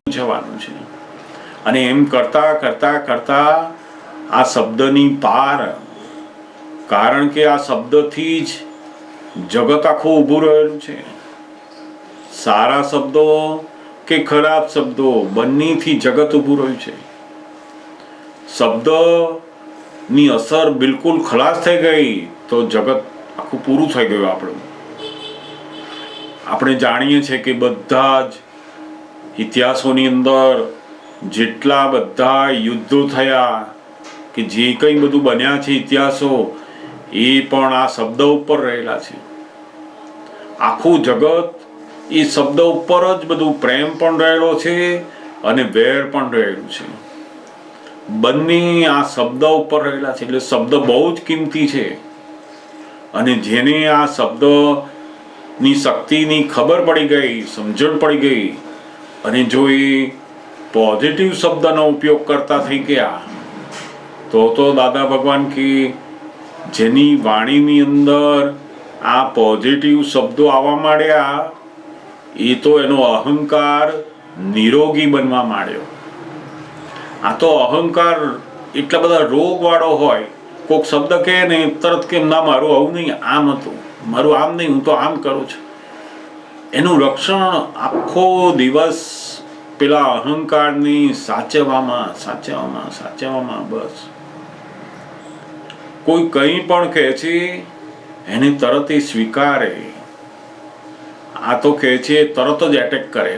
જવાનું છે. અને એમ કરતા કરતા કરતા આ શબ્દની પાર, કારણ કે આ શબ્દથી જ જગત આખું ઊભું રહેલું છે. સારા શબ્દો કે ખરાબ શબ્દો બંનેથી જગત ઊભું રહ્યું છે. શબ્દની અસર બિલકુલ ખલાસ થઈ ગઈ તો જગત આખું પૂરું થઈ ગયું. આપણે જાણીએ છીએ કે બધા જ ઇતિહાસોની અંદર જેટલા બધા યુદ્ધો થયા કે જે કંઈ બધું બન્યા છે ઇતિહાસો, એ પણ આ શબ્દ ઉપર રહેલા છે. આખું જગત એ શબ્દ ઉપર જ બધું, પ્રેમ પણ રહેલો છે અને વેર પણ રહેલું છે. બંને આ શબ્દ ઉપર રહેલા છે. એટલે શબ્દ બહુ જ કિંમતી છે. અને જેને આ શબ્દની શક્તિની ખબર પડી ગઈ, સમજણ પડી ગઈ, અને જો એ પોઝિટિવ શબ્દનો ઉપયોગ કરતા થઈ ગયા તો દાદા ભગવાન કે જેની વાણીની અંદર આ પોઝિટિવ શબ્દો આવવા માંડ્યા, એ તો એનો અહંકાર નિરોગી બનવા માંડ્યો. આ તો અહંકાર એટલા બધા રોગવાળો હોય, કોઈક શબ્દ કહે ને તરત કે ના મારું આવું નહીં, આમ હતું, મારું આમ નહીં, હું તો આમ કરું છું. એનું રક્ષણ આખો દિવસ પેલા અહંકારની સાચવવામાં બસ. કોઈ કંઈ પણ કહે છે એને તરત એ સ્વીકારે. આ તો કહે છે તરત જ એટેક કરે,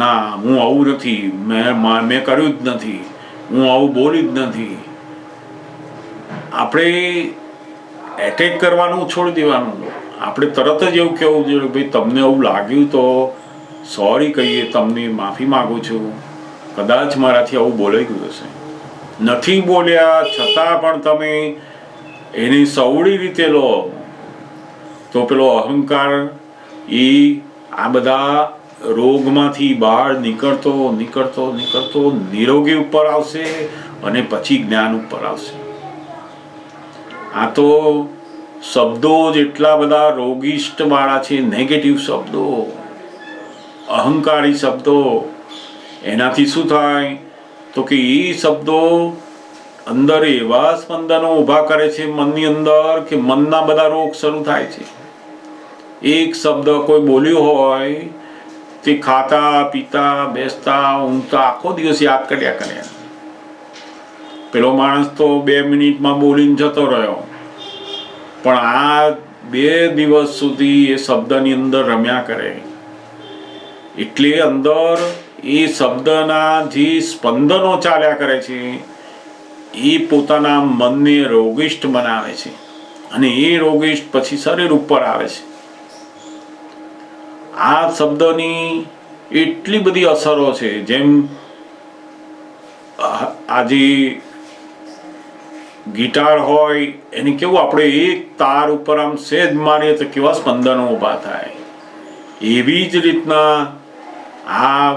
ના હું આવું નથી, મેં કર્યું જ નથી, હું આવું બોલી જ નથી. આપણે એટેક કરવાનું છોડી દેવાનું. આપણે તરત જ એવું કહેવું જોઈએ, ભાઈ તમને એવું લાગ્યું તો સોરી કહીએ, તમને માફી માગું છું, કદાચ મારાથી આવું બોલાઈ ગયું હશે. નથી બોલ્યા છતાં પણ તમે એની સવડી રીતે લો તો પેલો અહંકાર એ આ બધા રોગમાંથી બહાર નીકળતો નિરોગી ઉપર આવશે અને પછી જ્ઞાન ઉપર આવશે. આ તો શબ્દો જેટલા બધા રોગિષ્ટ વાળા છે, નેગેટિવ શબ્દો, અહંકારી શબ્દો, એનાથી શું થાય તો કે એ શબ્દો અંદર એવા સ્પંદનો ઊભા કરે છે મનની અંદર કે મનના બધા રોગ શરૂ થાય છે. એક શબ્દ કોઈ બોલ્યું હોય તે ખાતા પીતા બેસતા ઊંઘતા આખો દિવસ યાદ કર્યા. પેલો માણસ તો 2 મિનિટમાં બોલીને જતો રહ્યો, પણ આ 2 દિવસ સુધી એ શબ્દની અંદર રમ્યા કરે. એટલે અંદર એ શબ્દના જે સ્પંદનો ચાલ્યા કરે છે એ પોતાના મનને રોગિષ્ટ બનાવે છે, અને એ રોગિષ્ટ પછી શરીર ઉપર આવે છે. આ શબ્દની એટલી બધી અસરો છે. જેમ આજે ગિટાર હોય એને કેવું આપણે એક તાર ઉપર આમ સેજ મારીએ તો કેવા સ્પંદનો ઊભા થાય, એવી જ રીતના આ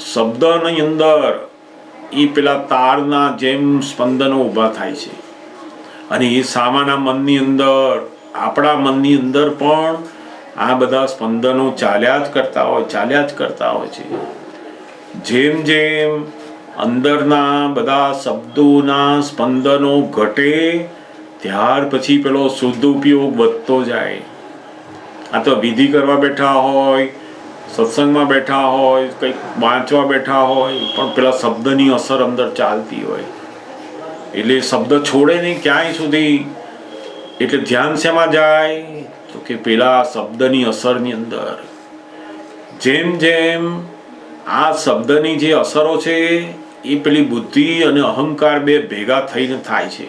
શબ્દની અંદર એ પેલા તારના જેમ સ્પંદનો ઊભા થાય છે. અને એ સામાના મનની અંદર, આપણા મનની અંદર પણ આ બધા સ્પંદનો ચાલ્યા જ કરતા હોય છે. જેમ જેમ અંદરના બધા શબ્દોના સ્પંદનો ઘટે ત્યાર પછી પેલો શુદ્ધ ઉપયોગ વધતો જાય. આ તો વિધિ કરવા બેઠા હોય, સત્સંગમાં બેઠા હોય, કંઈક વાંચવા બેઠા હોય, પણ પેલા શબ્દની અસર અંદર ચાલતી હોય, એટલે શબ્દ છોડે નહીં ક્યાંય સુધી. એટલે ધ્યાન શેમાં જાય તો કે પેલા શબ્દની અસરની અંદર. જેમ જેમ આ શબ્દની જે અસરો છે એ પેલી બુદ્ધિ અને અહંકાર બે ભેગા થઈને થાય છે.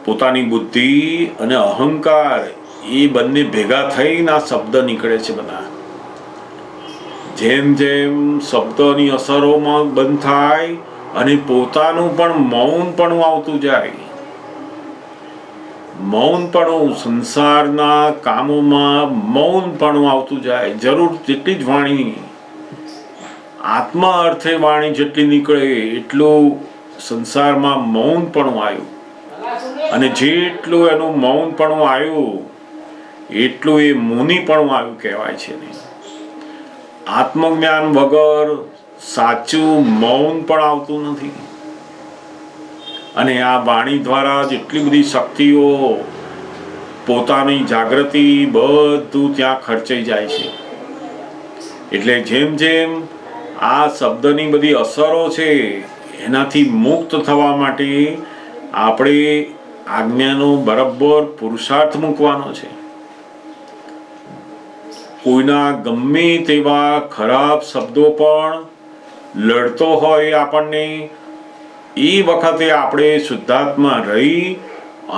પોતાની બુદ્ધિ અને અહંકાર એ બંને ભેગા થઈને આ શબ્દ નીકળે છે બધા. જેમ જેમ શબ્દની અસરોમાં બંધ થાય અને પોતાનું પણ મૌનપણું આવતું જાય, મૌનપણું, સંસારના કામોમાં મૌનપણું આવતું જાય. જરૂર જેટલી જ વાણી, આત્મા અર્થે વાણી જેટલી નીકળે એટલું સંસારમાં મૌનપણું આવ્યું. અને જેટલું એનું મૌનપણું આવ્યું એટલું એ મુનિપણું આવ્યું કહેવાય છે. આત્મજ્ઞાન વગર સાચું મૌન પણ આવતું નથી. અને આ વાણી દ્વારા જેટલી બધી શક્તિઓ, પોતાની જાગૃતિ બધું ત્યાં ખર્ચાઈ જાય છે. એટલે જેમ જેમ આ શબ્દની બધી અસરો છે એનાથી મુક્ત થવા માટે આપણે આજ્ઞાનો બરાબર પુરુષાર્થ મૂકવાનો છે. કોઈના ગમે તેવા ખરાબ શબ્દો પણ લડતો હોય આપણને, એ વખતે આપણે શુદ્ધાત્મા રહી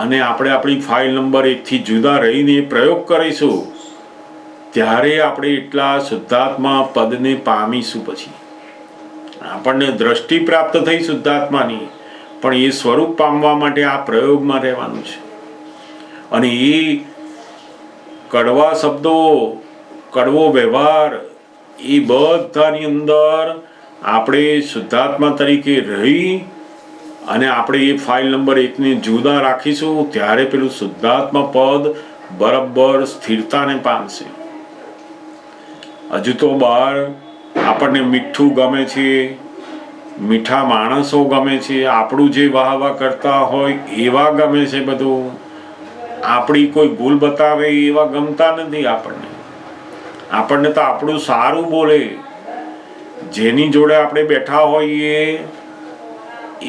અને આપણે આપણી ફાઇલ નંબર 1 થી જુદા રહીને પ્રયોગ કરીશું, ત્યારે આપણે એટલા શુદ્ધાત્મા પદને પામીશું. પછી આપણને દ્રષ્ટિ પ્રાપ્ત થઈ શુદ્ધાત્માની, પણ એ સ્વરૂપ પામવા માટે આ પ્રયોગમાં રહેવાનું છે. અને એ કડવા શબ્દો, કડવો વ્યવહાર, એ બધાની અંદર આપણે શુદ્ધાત્મા તરીકે રહી અને આપણે એ ફાઇલ નંબર 1 ને જુદા રાખીશું, ત્યારે પેલું શુદ્ધાત્મા પદ બરાબર સ્થિરતાને પામશે. હજુ તો બહાર આપણને મીઠું ગમે છે, મીઠા માણસો ગમે છે, આપણું જે વાહ વાહ કરતા હોય એવા ગમે છે બધું. આપણી કોઈ ભૂલ બતાવે એવા ગમતા નથી આપણને. આપણને તો આપણું સારું બોલે, જેની જોડે આપણે બેઠા હોઈએ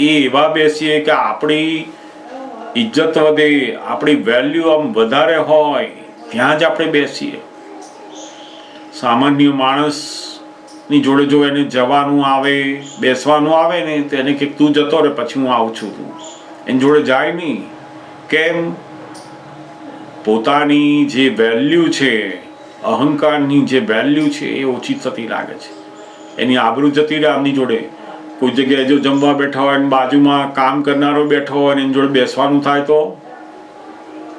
એ એવા બેસીએ કે આપણી ઇજ્જત વધે, આપણી વેલ્યુ આમ વધારે હોય, ત્યાં જ આપણે બેસીએ. સામાન્ય માણસની જોડે જો એને જવાનું આવે, બેસવાનું આવે ને, તો એને કે તું જતો રહે, પછી હું આવું છું. તું એની જોડે જાય નહીં. કેમ? પોતાની જે વેલ્યુ છે, અહંકારની જે વેલ્યુ છે એ ઓછી થતી લાગે છે. એની આબરૂ જતી રહે આમની જોડે. કોઈ જગ્યાએ જો જમવા બેઠા હોય ને બાજુમાં કામ કરનારો બેઠો હોય ને એની જોડે બેસવાનું થાય તો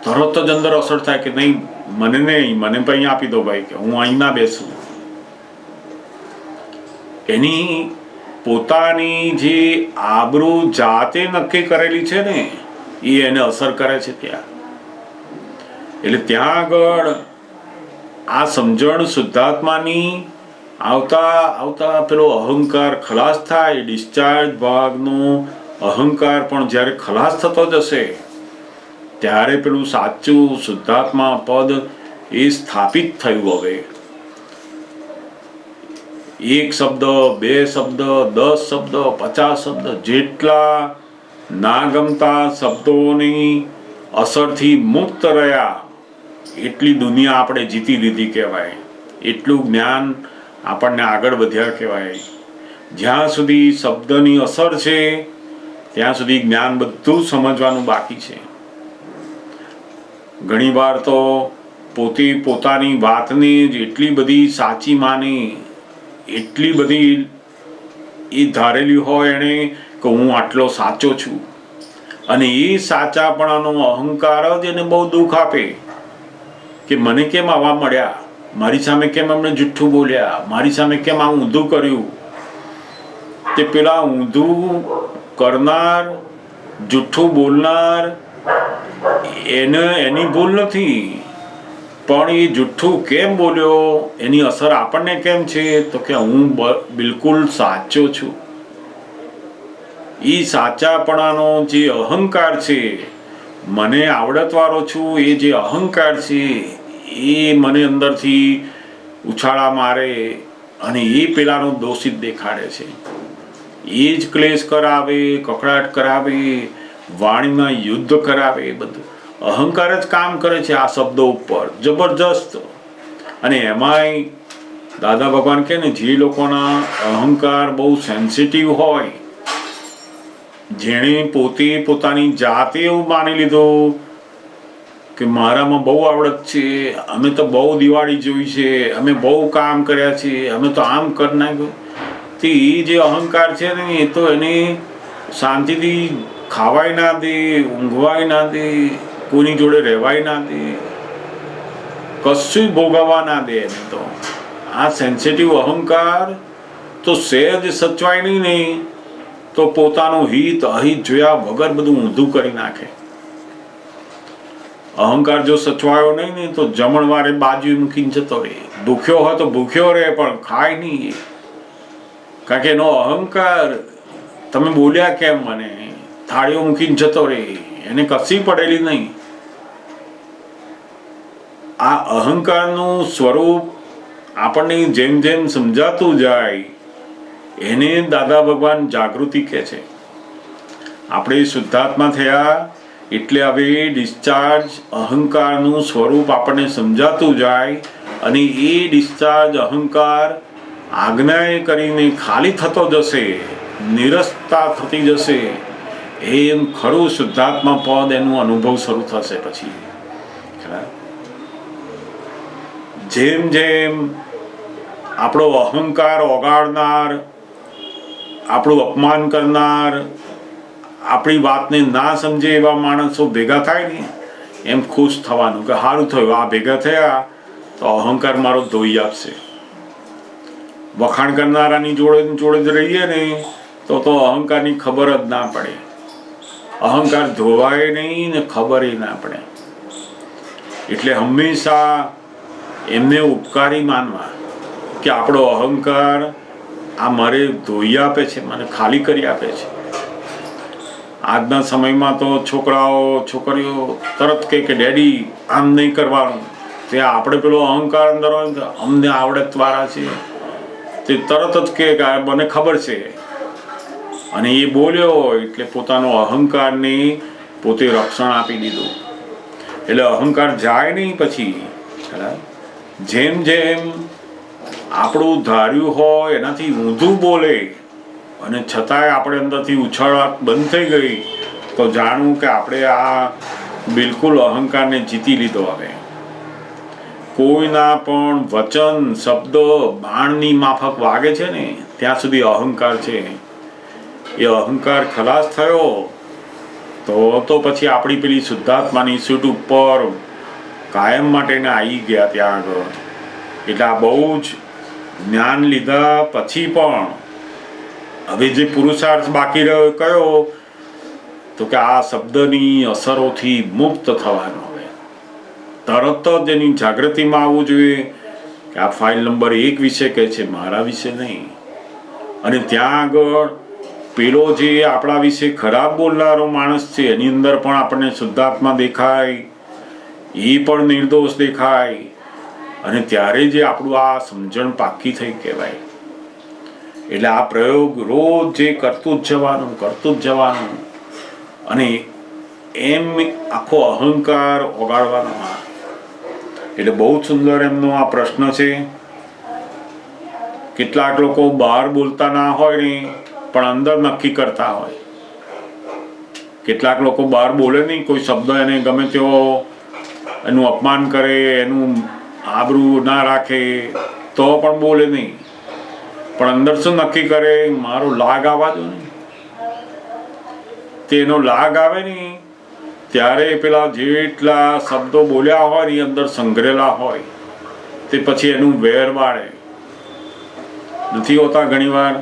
તરત જ અંદર અસર થાય કે નહીં, મને નહીં, મને પણ અહીં આપી દો ભાઈ, કે હું અહીં ના બેસું. એની પોતાની જે આબરૂ જાતે નક્કી કરેલી છે ને, એ એને અસર કરે છે ત્યાં. એટલે ત્યાં આગળ આ સમજણ શુદ્ધાત્માની આવતા આવતા પેલો અહંકાર ખલાસ થાય. ડિસ્ચાર્જ ભાગનો અહંકાર પણ જ્યારે ખલાસ થતો જશે, ત્યારે પેલું સાચું શુદ્ધાત્મા પદ એ સ્થાપિત થયું. હવે 1 શબ્દ, 2 શબ્દ, 10 શબ્દ, 50 શબ્દ, જેટલા ના ગમતા શબ્દોની અસરથી મુક્ત રહ્યા, એટલી દુનિયા આપણે જીતી લીધી કહેવાય. એટલું જ્ઞાન આપણને આગળ વધ્યા કહેવાય. જ્યાં સુધી શબ્દની અસર છે ત્યાં સુધી જ્ઞાન બધું સમજવાનું બાકી છે. ઘણીવાર તો પોતે પોતાની વાતને જ એટલી બધી સાચી માની, એટલી બધી એ ધારેલી હોય એણે કે હું આટલો સાચો છું, અને એ સાચાપણાનો અહંકાર જ એને બહુ દુઃખ આપે કે મને કેમ આવા મળ્યા, મારી સામે કેમ એમણે જુઠ્ઠું બોલ્યા, મારી સામે કેમ આ ઊંધું કર્યું. તે પેલા ઊંધું કરનાર, જુઠ્ઠું બોલનાર, એની ભૂલ નથી, પણ એ જુઠ્ઠું કેમ બોલ્યો એની અસર આપણને કેમ છે, તો કે હું બિલકુલ સાચો છું. એ સાચાપણાનો જે અહંકાર છે, મને આવડતવાળો છું, એ જે અહંકાર છે એ મને અંદરથી ઉછાળા મારે અને એ પેલાનો દોષિત દેખાડે છે. એ જ ક્લેશ કરાવે, કકડાટ કરાવે, વાણીમાં યુદ્ધ કરાવે. બધું અહંકાર જ કામ કરે છે આ શબ્દો ઉપર જબરજસ્ત. અને એમાંય દાદા ભગવાન કહે ને, જે લોકોના અહંકાર બહુ સેન્સિટિવ હોય, જેણે પોતે પોતાની જાતે એવું માની લીધું કે મારામાં બહુ આવડત છે, અમે તો બહુ દિવાળી જોઈ છે, અમે બહુ કામ કર્યા છે, અમે તો આમ કરી નાખ્યું, તે એ જે અહંકાર છે ને, એ તો એને શાંતિથી ખાવાય ના દે, ઊંઘવાય ના દે, કોઈની જોડે રહેવાય ના દે, કશું ભોગવવા ના દે એને. તો આ સેન્સિટિવ અહંકાર તો સહેજ સચવાય નહીં તો પોતાનું હિત અહિત જોયા વગર બધું ઊંધું કરી નાખે. અહંકાર જો સચવાયો નહીં ને તો જમણવારે બાજુ મૂકીને જતો રહે, ભૂખ્યો હોય તો ભૂખ્યો રહે પણ ખાય નહીં, કારણ કે એનો અહંકાર, તમે બોલ્યા કેમ મને, થાળીઓ મૂકીને જતો રહે, એને કશી પડેલી નહીં. આ અહંકારનું સ્વરૂપ આપણને જેમ જેમ સમજાતું જાય એને દાદા ભગવાન જાગૃતિ કહે છે. આપણે શુદ્ધાત્મા થયા એટલે હવે ડિસ્ચાર્જ અહંકારનું સ્વરૂપ આપણને સમજાતું જાય અને એ ડિસ્ચાર્જ અહંકાર આજ્ઞાએ કરીને ખાલી થતો જશે, નિરસતા થતી જશે. એમ ખરું શુદ્ધાત્મા પદ એનું અનુભવ શરૂ થશે. પછી જેમ જેમ આપણો અહંકાર ઓગાળનાર, આપણું અપમાન કરનાર, આપણી વાતને ના સમજે એવા માણસો ભેગા થાય ને એમ ખુશ થવાનું કે સારું થયું, આ ભેગા થયા તો અહંકાર મારો ધોઈ આપશે. વખાણ કરનારાની જોડે જોડે જ રહીએ ને તો અહંકારની ખબર જ ના પડે. અહંકાર ધોવાય નહીં ને ખબર ના પડે. એટલે હંમેશા એમને ઉપકારી માનવા કે આપણો અહંકાર આ મારે ધોઈ આપે છે, મને ખાલી કરી આપે છે. આજના સમયમાં તો છોકરાઓ છોકરીઓ તરત કે ડેડી આમ નહીં કરવાનું, તે આપણે પેલો અહંકાર અંદર હોય અમને આવડતવાળા છે તે તરત જ કે મને ખબર છે, અને એ બોલ્યો એટલે પોતાનો અહંકારને પોતે રક્ષણ આપી દીધું. એટલે અહંકાર જાય નહીં. પછી જેમ જેમ આપણું ધાર્યું હોય એનાથી ઊંધું બોલે અને છતાંય આપણે અંદરથી ઉછાળાટ બંધ થઈ ગઈ તો જાણવું કે આપણે આ બિલકુલ અહંકારને જીતી લીધો. હવે કોઈના પણ વચન શબ્દ બાણની માફક વાગે છે ને ત્યાં સુધી અહંકાર છે. એ અહંકાર ખલાસ થયો તો પછી આપણી પેલી શુદ્ધાત્માની સીટ ઉપર કાયમ માટેને આવી ગયા ત્યાં આગળ. એટલે આ બહુ જ જ્ઞાન લીધા પછી પણ હવે જે પુરુષાર્થ બાકી રહ્યો કયો તો કે આ શબ્દની અસરોથી મુક્ત થવાનો. હવે તરત જ એની જાગૃતિમાં આવવું જોઈએ કે આ ફાઇલ નંબર 1 વિશે કહે છે, મારા વિશે નહીં. અને ત્યાં આગળ પેલો જે આપણા વિશે ખરાબ બોલનારો માણસ છે એની અંદર પણ આપણને શુદ્ધાત્મા દેખાય, એ પણ નિર્દોષ દેખાય. અને ત્યારે જે આપણું આ સમજણ પાકી થઈ કહેવાય. એટલે આ પ્રયોગ રોજ જે કરતું જ જવાનું અને એમ આખો અહંકાર ઓગાળવાનો. એટલે બહુ સુંદર એમનો આ પ્રશ્ન છે. કેટલાક લોકો બહાર બોલતા ના હોય ને પણ અંદર નક્કી કરતા હોય. કેટલાક લોકો બહાર બોલે નહીં, કોઈ શબ્દ એને ગમે તેવો એનું અપમાન કરે, એનું આબરૂ ના રાખે તો પણ બોલે નહીં, પણ અંદર શું નક્કી કરે, મારો લાગ આવવા દો ને. તેનો લાગ આવે ને ત્યારે પેલા જેટલા શબ્દો બોલ્યા હોય એ અંદર સંગ્રહેલા હોય તે પછી એનું વેર વાળે. નથી હોતા ઘણી વાર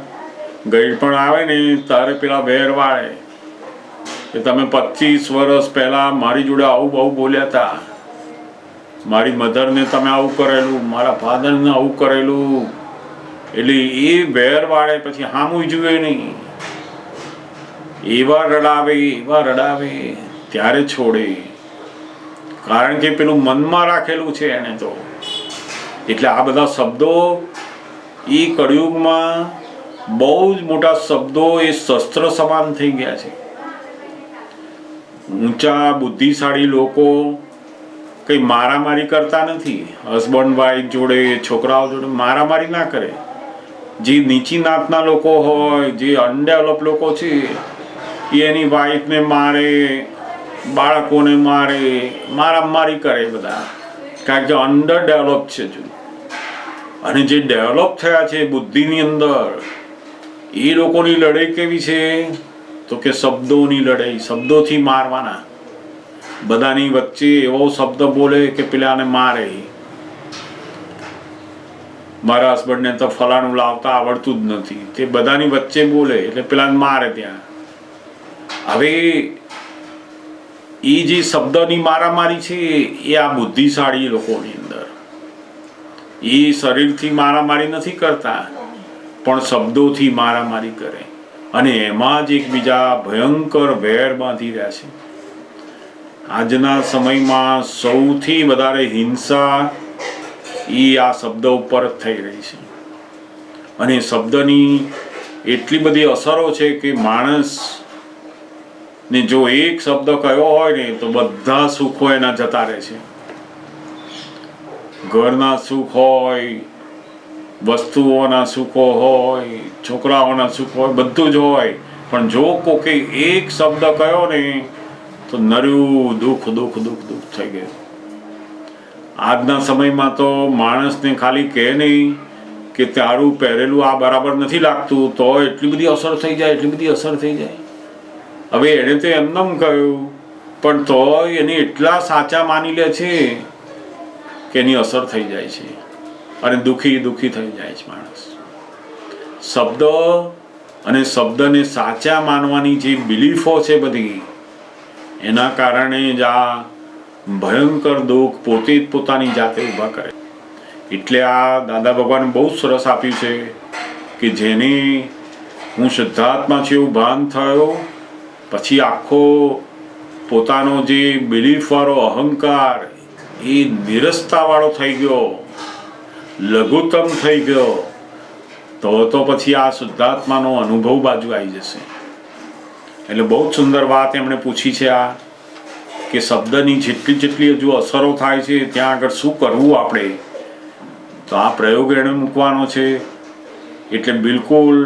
ગઈડ પણ આવે ને ત્યારે પેલા વેર વાળે કે તમે 25 વર્ષ પહેલા મારી જોડે આવું બહુ બોલ્યા હતા, મારી મધરને તમે આવું કરેલું, મારા ફાધરને આવું કરેલું. એટલે એ વેર વાળે પછી હામું જુએ નહીં. એવા રડાવે ત્યારે છોડે, કારણ કે પેલું મનમાં રાખેલું છે એને તો. એટલે આ બધા શબ્દો એ કળિયુગમાં બહુ જ મોટા શબ્દો એ શસ્ત્ર સમાન થઈ ગયા છે. ઊંચા બુદ્ધિશાળી લોકો કઈ મારામારી કરતા નથી. હસબન્ડ વાઈફ જોડે, છોકરાઓ જોડે મારામારી ના કરે. જે નીચી નાતના લોકો હોય, જે અનડેવલપ લોકો છે એ એની વાઈફને મારે, બાળકોને મારે, મારામારી કરે બધા, કારણ કે અંડર ડેવલપ છે. અને જે ડેવલપ થયા છે બુદ્ધિની અંદર એ લોકોની લડાઈ કેવી છે તો કે શબ્દોની લડાઈ. શબ્દોથી મારવાના. બધાની વચ્ચે એવો શબ્દ બોલે કે પેલાને મારે. મારા હસબન્ડને તો ફલાણું લાવતા આવડતું જ નથી, તે બધાની વચ્ચે બોલે એટલે પેલાને મારે ત્યાં. હવે એ જે શબ્દની મારામારી છે એ આ બુદ્ધિશાળી લોકોની અંદર. એ શરીરથી મારામારી નથી કરતા, પણ શબ્દોથી મારામારી કરે, અને એમાં જ એકબીજા ભયંકર વેર બાંધી રહ્યા છે. આજના સમયમાં સૌથી વધારે હિંસા એ આ શબ્દ ઉપર જ થઈ રહી છે. અને શબ્દની એટલી બધી અસરો છે કે માણસ ને જો એક શબ્દ કયો હોય ને તો બધા સુખો એના જતા રહે છે. ઘરના સુખ હોય, વસ્તુઓના સુખો હોય, છોકરાઓના સુખ હોય, બધું જ હોય, પણ જો કોકે એક શબ્દ કયો ને તો નર્યું દુઃખ દુઃખ દુઃખ દુઃખ થઈ ગયું. આજના સમયમાં તો માણસને ખાલી કહે નહીં કે તારું પહેરેલું આ બરાબર નથી લાગતું તો એટલી બધી અસર થઈ જાય, એટલી બધી અસર થઈ જાય. હવે એણે તો એમનેમ કહ્યું, પણ તો એને એટલા સાચા માની લે છે કે એની અસર થઈ જાય છે, અને દુઃખી દુઃખી થઈ જાય છે માણસ. શબ્દ અને શબ્દને સાચા માનવાની જે બિલીફો છે બધી, એના કારણે જ આ ભયંકર દુઃખ પોતે જ પોતાની જાતે ઊભા કરે. એટલે આ દાદા ભગવાને બહુ સરસ આપ્યું છે કે જેને હું શુદ્ધાત્મા છે એવું ભાન થયો પછી આખો પોતાનો જે બિલીફ વાળો અહંકાર એ નિરસતા વાળો થઈ ગયો, લઘુત્તમ થઈ ગયો, તો પછી આ શુદ્ધાત્માનો અનુભવ બાજુ આવી જશે. એટલે બહુ જ સુંદર વાત એમણે પૂછી છે આ, કે શબ્દની જેટલી જેટલી હજુ અસરો થાય છે ત્યાં આગળ શું કરવું આપણે. તો આ પ્રયોગ એણે મૂકવાનો છે, એટલે બિલકુલ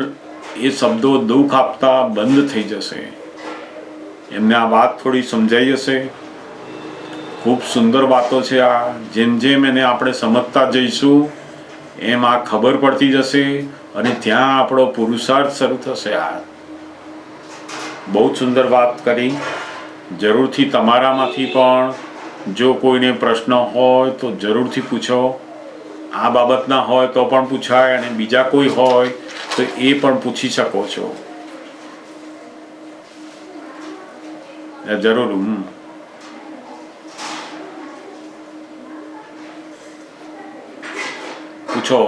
એ શબ્દો દુઃખ આપતા બંધ થઈ જશે. એમને આ વાત થોડી સમજાઈ જશે. ખૂબ સુંદર વાતો છે આ. જેમ જેમ એને આપણે સમજતા જઈશું એમ આ ખબર પડતી જશે, અને ત્યાં આપણો પુરુષાર્થ શરૂ થશે. આ બહુ સુંદર વાત કરી. જરૂરથી તમારામાંથી પણ જો કોઈને પ્રશ્ન હોય તો જરૂરથી પૂછો. આ બાબતના હોય તો પણ પૂછાય, અને બીજા કોઈ હોય તો એ પણ પૂછી શકો છો. જરૂર. પૂછો.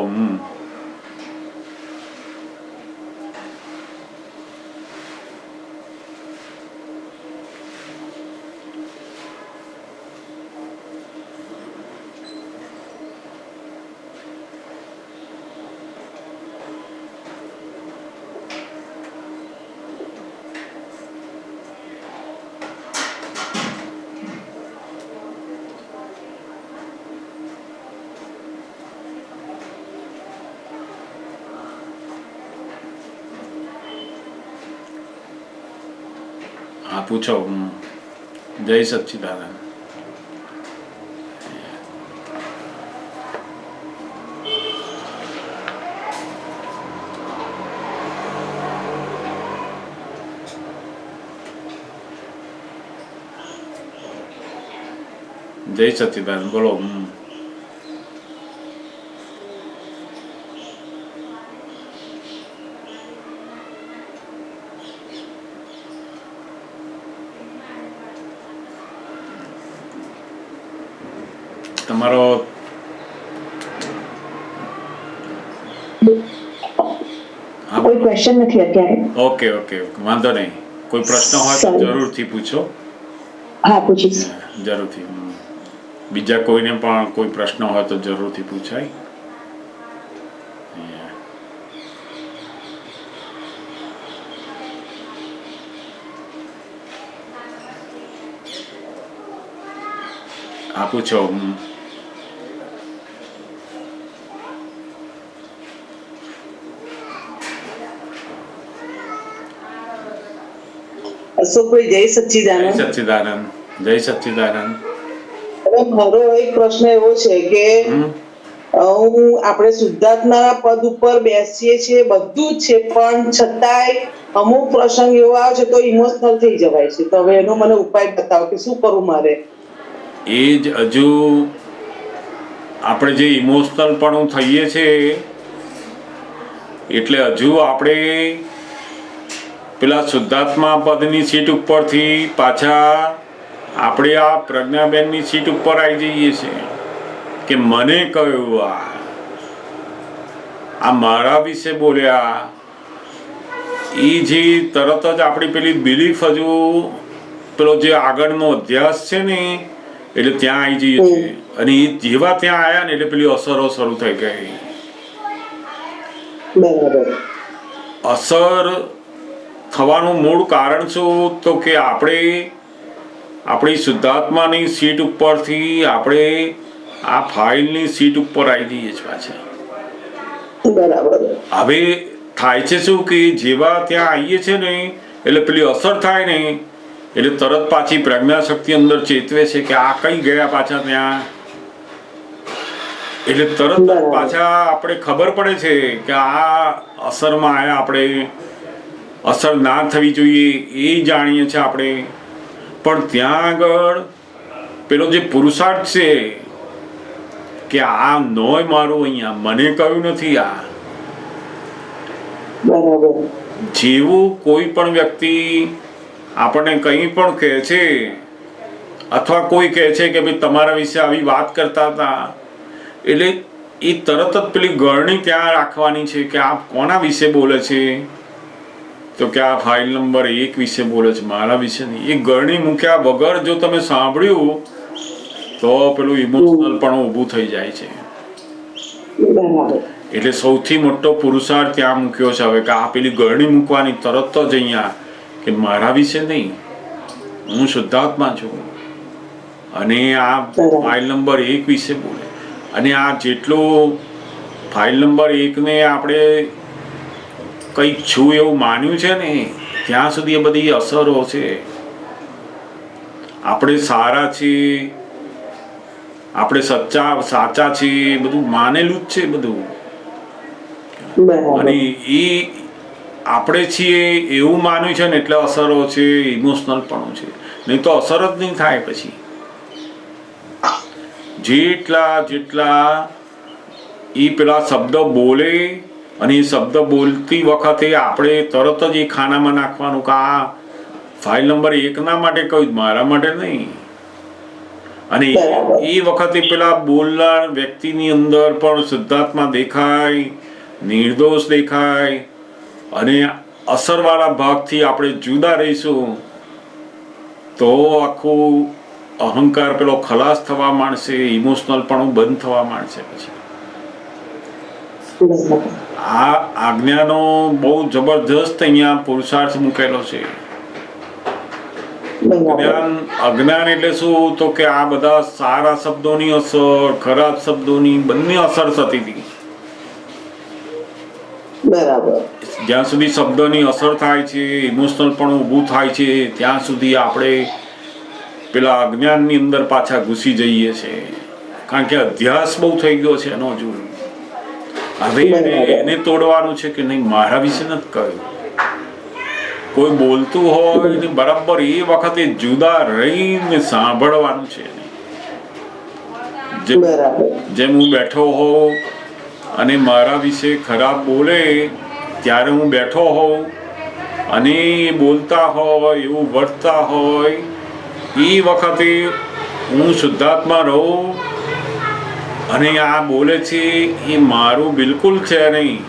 હા પૂછો. જય સચ્ચિદાનંદ. જય સચ્ચિદાનંદ. બોલો. તમારો કોઈ ક્વેશ્ચન નથી અત્યારે. ઓકે ઓકે વાંધો નહીં. કોઈ પ્રશ્ન હોય તો જરૂરથી પૂછો. હા પૂછીશ. જરૂરથી. બીજા કોઈને પણ કોઈ પ્રશ્ન હોય તો જરૂરથી પૂછાય. હા પૂછો. અશોકભાઈ જય સચ્ચિદાનંદ. જય સચ્ચિદાનંદ. જય સચ્ચિદાનંદ. મારો એક પ્રશ્ન એવો છે કે આપણે શુદ્ધાત્મા પદ ઉપર બેસીએ છીએ, બધું જ છે, પણ છતાંય અમુક પ્રસંગ એવો આવે છે તો ઇમોશનલ થઈ જવાય છે. તો હવે એનો મને ઉપાય બતાવો કે શું કરવું મારે. એ જ હજુ આપણે જે ઇમોશનલ પણ થઈએ છીએ એટલે હજુ આપણે પેલા શુદ્ધાત્મા પદની સીટ ઉપરથી પાછા આપણે આ પ્રજ્ઞાબેનની સીટ ઉપર આવી જઈએ છીએ કે મને કહ્યું આ આ મારા વિશે બોલ્યા, એ જે તરત જ આપણી પેલી બિલીફ હજુ પેલો જે આગળનો અધ્યાસ છે ને એટલે ત્યાં આવી જઈએ છીએ, અને એ જેવા ત્યાં આવ્યા ને એટલે પેલી અસરો શરૂ થઈ ગઈ. બરાબર. અસર થવાનું મૂળ કારણ શું? તો કે આપણે આપણી શુદ્ધાત્માની સીટ ઉપરથી આપણે આ ફાઇલની સીટ ઉપર આવી જઈએ છીએ પાછા. બરાબર. હવે થાય છે શું કે જેવા ત્યાં આવીએ છે ને એટલે પેલી અસર થાય ને એટલે તરત પાછી પ્રજ્ઞાશક્તિ અંદર ચેતવે છે કે આ કઈ ગયા પાછા ત્યાં, એટલે તરત જ પાછા આપણે ખબર પડે છે કે આ અસરમાં આયા, આપણે અસર ના થવી જોઈએ એ જાણીએ છીએ આપણે. પણ ત્યાં આગળ પેલો જે પુરુષાર્થ છે કે આ નોય મારું, અહીંયા મને કહ્યું નથી. આ બરાબર. જેવું કોઈ પણ વ્યક્તિ આપણને કંઈ પણ કહે છે અથવા કોઈ કહે છે કે ભાઈ તમારા વિશે આવી વાત કરતા હતા, એટલે એ તરત જ પેલી ગળણી ત્યાં રાખવાની છે કે આ કોના વિશે બોલે છે, તો કે આ ફાઇલ નંબર 1 વિશે બોલે છે, મારા વિશે નહીં. એ ગળણી મૂક્યા વગર જો તમે સાંભળ્યું તો પેલું ઇમોશનલ પણ ઊભું થઈ જાય છે. એટલે સૌથી મોટો પુરુષાર્થ ત્યાં મૂક્યો છે હવે કે આ પેલી ગળણી મૂકવાની તરત જ અહીંયા કે મારા વિશે નહીં, હું શુદ્ધાત્મા છું અને આ ફાઇલ નંબર 1 વિશે બોલે. અને આ જેટલું ફાઇલ નંબર 1 ને આપણે કંઈક છું એવું માન્યું છે ને ત્યાં સુધી એ બધી અસરો છે. આપણે સારા છીએ, આપણે સાચા છીએ, બધું માનેલું જ છે બધું. અને એ આપણે છીએ એવું માન્યું છે ને એટલે અસરો છે, ઇમોશનલ પણ છે, નહીં તો અસર જ નહીં થાય. પછી જેટલા એ પેલા શબ્દ બોલે અને એ શબ્દ બોલતી વખતે આપણે તરત જ એ ખાનામાં નાખવાનું કે આ ફાઇલ નંબર 1 ના માટે કહ્યું, મારા માટે નહીં. અને એ વખતે પેલા બોલનાર વ્યક્તિની અંદર પણ શુદ્ધાત્મા દેખાય, નિર્દોષ દેખાય, અને અસરવાળા ભાગથી આપણે જુદા રહીશું તો આખું અહંકાર પેલો ખલાસ થવા માંડશે, ઇમોશનલ પણ બંધ થવા માંડશે. પછી આ આજ્ઞાનો બહુ જબરજસ્ત અહીંયા પુરુષાર્થ મૂકેલો છે. અજ્ઞાન એટલે શું? તો કે આ બધા સારા શબ્દોની અસર, ખરાબ શબ્દોની બંને અસર થતી હતી. બરાબર. જ્યાં સુધી શબ્દની અસર થાય છે, ઇમોશનલ પણ ઊભું થાય છે, ત્યાં સુધી આપણે પેલા અજ્ઞાનની અંદર પાછા ઘૂસી જઈએ છીએ. કારણ કે અધ્યાસ બહુ થઈ ગયો છે એનો. હજુ હવે એને તોડવાનું છે કે નહીં, મારા વિશે નથી કહ્યું. કોઈ બોલતું હોય ને બરાબર એ વખતે જુદા રહીને સાંભળવાનું છે. જેમ હું બેઠો હોઉં અને મારા વિશે ખરાબ બોલે ત્યારે હું બેઠો હોઉં અને બોલતા હોય એવું વર્તતા હોય, એ વખતે હું શુદ્ધાત્મા રહું અને આ બોલે છે એ મારું બિલકુલ છે નહીં.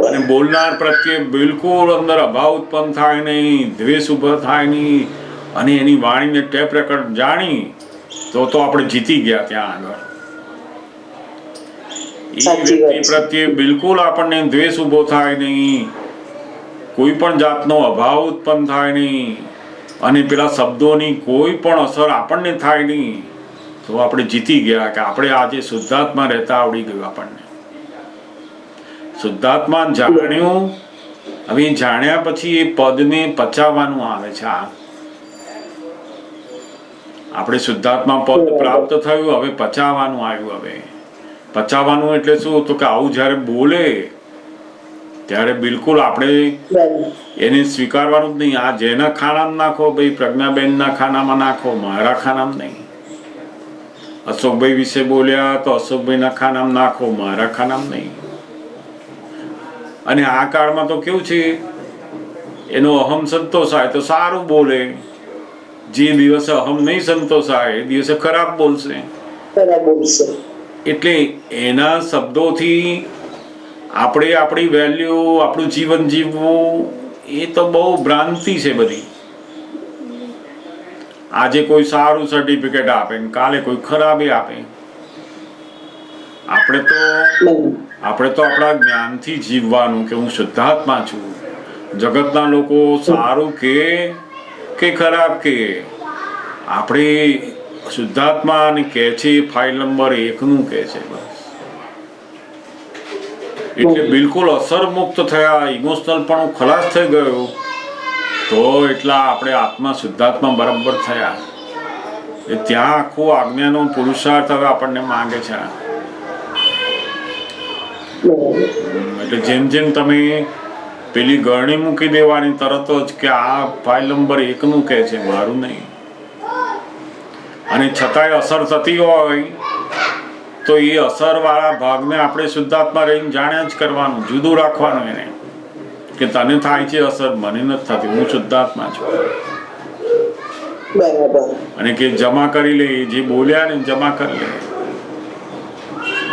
અને બોલનાર પ્રત્યે બિલકુલ અંદર અભાવ ઉત્પન્ન થાય નહીં, દ્વેષ ઉભો થાય નહીં, અને એની વાણીને ટેપ રેકર્ડ જાણી તો આપણે જીતી ગયા ત્યાં આગળ. એ વ્યક્તિ પ્રત્યે બિલકુલ આપણને દ્વેષ ઉભો થાય નહીં, કોઈ પણ જાતનો અભાવ ઉત્પન્ન થાય નહીં, અને પેલા શબ્દોની કોઈ પણ અસર આપણને થાય નહીં, તો આપણે જીતી ગયા કે આપણે આજે શુદ્ધાત્મા રહેતા આવડી ગયું. આપણને શુદ્ધાત્મા જાણ્યું. હવે જાણ્યા પછી એ પદને પચાવવાનું આવે છે. આપણે શુદ્ધાત્મા પદ પ્રાપ્ત થયું, હવે પચાવવાનું આવ્યું. હવે પચાવવાનું એટલે શું? તો કે આવું જ્યારે બોલે ત્યારે બિલકુલ આપણે એને સ્વીકારવાનું જ નહીં. આ જેના ખાનામાં નાખો ભાઈ, પ્રજ્ઞાબેનના ખાનામાં નાખો, મારા ખાનામાં નહીં. અશોકભાઈ વિશે બોલ્યા તો અશોકભાઈના ખાનામાં નાખો, મારા ખાનામાં નહીં. અને આ કાળમાં તો કેવું છે, એનો અહમ સંતોષાય તો સારું બોલે, જે દિવસે અહમ નહીં સંતોષાય એ દિવસે ખરાબ બોલશે. એટલે એના શબ્દોથી આપણે આપણી વેલ્યુ, આપણું જીવન જીવવું એ તો બહુ ભ્રાંતિ છે બધી. આજે કોઈ સારું સર્ટિફિકેટ આપે ને કાલે કોઈ ખરાબે આપે. આપણે તો આપણા જ્ઞાનથી જીવવાનું કે હું શુદ્ધાત્મા છું. જગતના લોકો સારું કે ખરાબ કે, આપણે શુદ્ધાત્માને કહે છે ફાઇલ નંબર 1 નું કહે છે બસ. એટલે બિલકુલ અસર મુક્ત થયા, ઇમોશનલ પણ ખલાસ થઈ ગયો તો એટલા આપણે આત્મા શુદ્ધાત્મા બરાબર થયા. એ ત્યાં આખો આજ્ઞાનો પુરુષાર્થ હવે આપણને માંગે છે. એટલે જેમ જેમ તમે પેલી ગરણી મૂકી દેવાની તરત જ કે આ ફાઇલ નંબર 1 નું કહે છે, મારું નહીં. અને છતાંય અસર થતી હોય તો એ અસર વાળા ભાગને આપણે શુદ્ધાત્મા રહીને જાણ્યા જ કરવાનું, જુદું રાખવાનું એને કે તને થાય છે અસર, મને નથી થતી, હું શુદ્ધાત્મા છું. બરાબર. અને કે જમા કરી લે, જે બોલ્યા ને જમા કરી લે.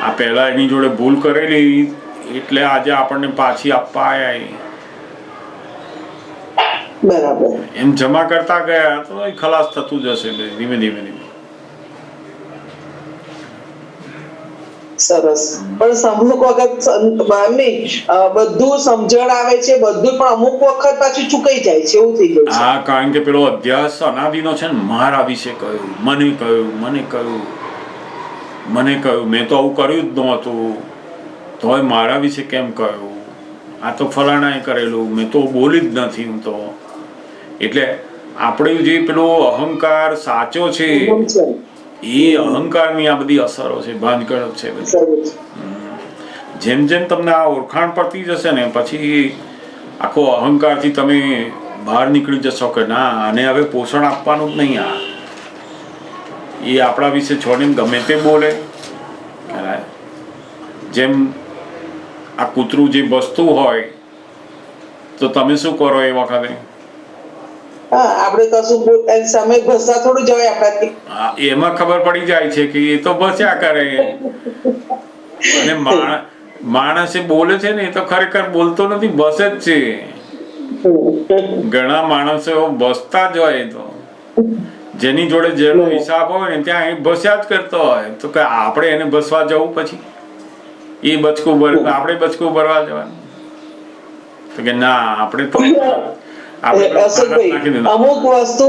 આ પહેલા એની જોડે ભૂલ કરેલી એટલે આજે આપણને પાછી આપવા આવ્યા. બરાબર. એમ જમા કરતા ગયા તો એ ખલાસ થતું જશે ધીમે ધીમે ધીમે. સરસ. પણ અમુક વખત બધું સમજણ આવે છે, બધું પણ અમુક વખત પાછું ચૂકાઈ જાય છે, એવું થઈ જાય છે. હા, કારણ કે પેલો અધ્યાસ અનાદિનો છે ને, મારા વિશે કહ્યું, મને કહ્યું, મને કહ્યું, મને કહ્યું, મેં તો આવું કર્યું જ નહોતું, તોય મારા વિશે કેમ કહ્યું, આ તો ફલાણાએ કરેલું, મેં તો બોલી જ નથી હું તો. એટલે આપણે જે પેલો અહંકાર સાચો છે એ અહંકારની આ બધી અસરો છે, ભાંજગળ છે બધી. જેમ જેમ તમને આ ઓળખાણ પડતી જશે ને પછી આખો અહંકારથી તમે બહાર નીકળી જશો કે ના, આને હવે પોષણ આપવાનું જ નહીં. આ એ આપણા વિશે છોડીને ગમે તે બોલે. જેમ આ કૂતરું જે વસ્તુ હોય તો તમે શું કરો એ વખતે? આપણે કશું સામે ભસા થોડું જવાય આપણાથી. એમાં ખબર પડી જાય છે કે એ તો ભસ્યા કરે. અને માણસે બોલે છે ને એ તો ખરેખર બોલતો નથી, બસે જ છે. ઘણા માણસો બસતા જ હોય, તો જેની જોડે જેનો હિસાબ હોય ને ત્યાં એ ભસ્યા જ કરતો હોય. તો કે આપણે એને ભસવા જવું, પછી એ બચકું ભરે, આપણે બચકું ભરવા જવાનું? તો કે ના, આપણે તો અમુક વસ્તુ,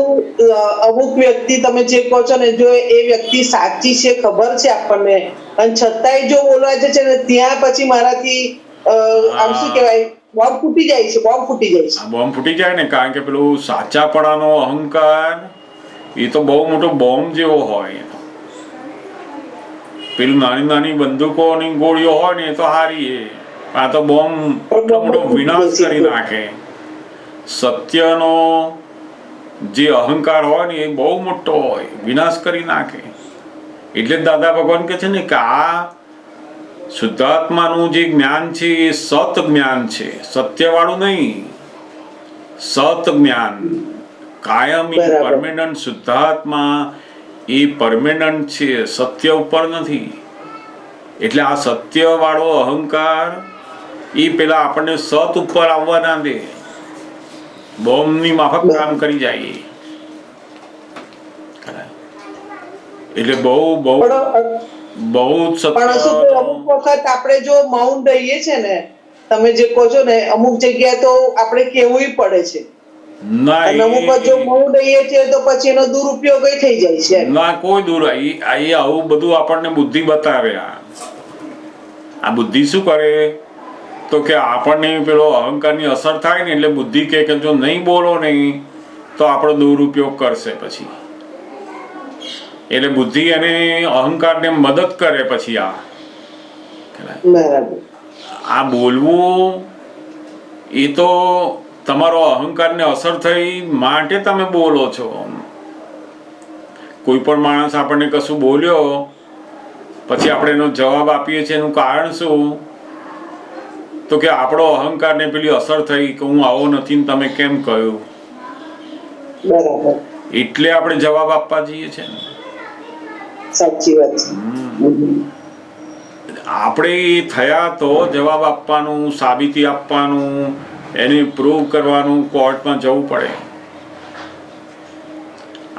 અમુક વ્યક્તિ તમે જે કહો છો ને, જો એ વ્યક્તિ સાચી છે, ખબર છે આપણને, અને છતાંય જો બોલવા છે ને ત્યાં પછી મારાથી આમ શું કહેવાય, બોમ્બ ફૂટી જાય છે. બોમ્બ ફૂટી જાય છે. બોમ્બ ફૂટી જાય ને, કારણ કે પેલું સાચાપણાનો અહંકાર એ તો બહુ મોટો બોમ્બ જેવો હોય. પેલું નાની નાની બંદૂકોની ગોળીઓ હોય ને એ તો હારી, આ તો બોમ્બ મોટો વિનાશ કરી નાખે. સત્યનો જે અહંકાર હોય ને એ બહુ મોટો હોય, વિનાશ કરી નાખે. એટલે દાદા ભગવાન કહે છે ને કે આ શુદ્ધાત્માનું જે જ્ઞાન છે એ સત જ્ઞાન છે, સત્યવાળું નહીં. સત જ્ઞાન કાયમી પરમેનન્ટ. શુદ્ધાત્મા એ પરમેનન્ટ છે, સત્ય ઉપર નથી. એટલે આ સત્ય વાળો અહંકાર એ પેલા આપણને સત ઉપર આવવા ના દે, બોમ્બની માફક કામ કરી જાય. એટલે બહુ બહુ બહુ સત્ય. અમુક વખત આપણે જો મૌન રહીએ છે ને, તમે જે કહો છો ને, અમુક જગ્યાએ તો આપણે કહેવું પડે છે. અને અમુક જો મૌન રહીએ છીએ તો પછી એનો દુરુપયોગ થઈ જાય છે. ના, કોઈ દૂર આવું બધું આપણને બુદ્ધિ બતાવે. આ બુદ્ધિ શું કરે તો કે આપણને પેલો અહંકારની અસર થાય ને એટલે બુદ્ધિ કે જો નહીં બોલો નહીં તો આપણો દુરુપયોગ કરશે પછી. એટલે બુદ્ધિ એને અહંકારને મદદ કરે પછી. આ બોલવું એ તો તમારો અહંકારને અસર થઈ માટે તમે બોલો છો. કોઈ પણ માણસ આપણને કશું બોલ્યો પછી આપણે એનો જવાબ આપીએ છીએ, એનું કારણ શું? તો કે આપણો અહંકારને પેલી અસર થઈ કે હું આવો નથી ને તમે કેમ કહ્યું, એટલે આપણે જવાબ આપવા જઈએ છીએ. સાચી વાત છે. આપણે થયા તો જવાબ આપવાનું, સાબિતી આપવાનું, એને પ્રૂવ કરવાનું, કોર્ટમાં જવું પડે.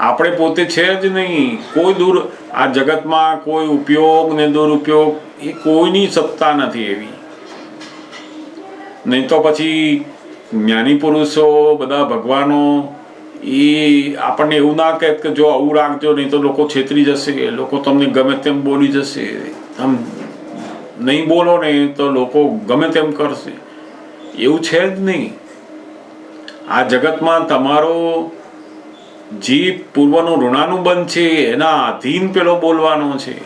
આપણે પોતે છે જ નહીં. કોઈ આ જગતમાં કોઈ ઉપયોગ ને દુરુપયોગ એ કોઈની સત્તા નથી એવી. નહીં તો પછી જ્ઞાની પુરુષો બધા ભગવાનો એ આપણને એવું ના કહે કે જો આવું રાખજો, નહીં તો લોકો છેતરી જશે, લોકો તમને ગમે તેમ બોલી જશે, આમ નહીં બોલો ને તો લોકો ગમે તેમ કરશે. એવું છે જ નહીં. આ જગતમાં તમારો જે પૂર્વનું ઋણાનુબંધ છે એના આધીન પેલો બોલવાનો છે.